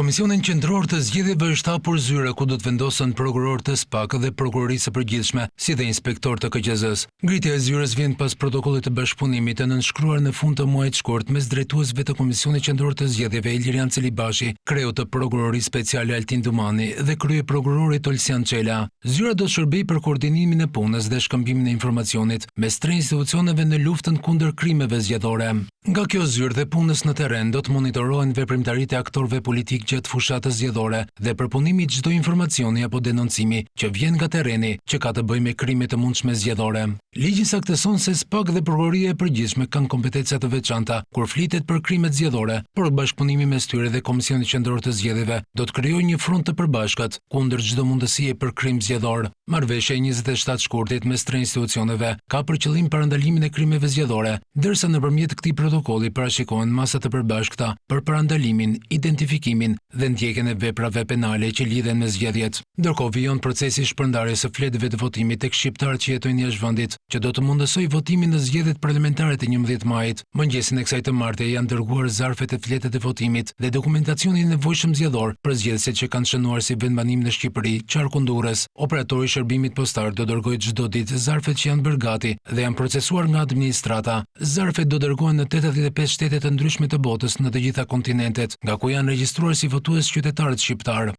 Komisionin Qendror të Zgjedhjeve është hapur zyra ku do të vendosen prokuror të SPAK dhe prokurorisë së përgjithshme, si dhe inspektor të KQZ-s. Ngritja e zyrës vjen pas protokollit të bashkëpunimit të nënshkruar në fund të muajit shkurt mes drejtuesve të Komisionit Qendror të Zgjedhjeve Ilirian Celibashi, kreu të prokurorisë speciale Altin Dumani dhe krye prokurori Tolsian Çela. Zyra do të shërbejë për koordinimin e punës dhe shkëmbimin e informacionit mes tre institucioneve në luftën kundër krimeve zgjedhore. Nga kjo zyrë dhe punës në terren do të monitorohen veprimtaritë e aktorëve politik gjatë fushatës zgjedhore dhe përpunimi i çdo informacioni apo denoncimi që vjen nga terreni që ka të bëjë me krime të mundshme zgjedhore. Ligji sakteson se SPAK dhe Prokuroria e Përgjithshme kanë kompetenca të veçanta kur flitet për krimet zgjedhore, por bashkëpunimi mes tyre dhe Komisionit Qendror të Zgjedhjeve do të krijojë një front të përbashkët kundër çdo mundësie për krim zgjedhor. Marrëveshja e 27 shkurtit mes tre institucioneve ka për qëllim parandalimin e krimeve zgjedhore, ndërsa nëpërmjet këtij protokolli parashikohen masa të përbashkëta për parandalimin, identifikimin dhe ndjekjen e veprave penale që lidhen me zgjedhjet. Ndërkohë vijon procesi i shpërndarjes së fletëve të votimit tek shqiptarët që jetojnë jashtë vendit, që do të mundësojë votimin në zgjedhjet parlamentare të 11 majit. Mëngjesin e kësaj të martje janë dërguar zarfet e fletëve të votimit dhe dokumentacioni i nevojshëm zgjedhor për zgjedhësit që kanë shënuar si vendbanim në Shqipëri, qarku Durrës. Operatori i shërbimit postar do dërgojë çdo ditë zarfet që janë bërë gati dhe janë procesuar nga administrata. Zarfet do dërgohen në 85 shtete të ndryshme të botës në të gjitha kontinentet, nga ku janë regjistruar si votues qytetarët shqiptar.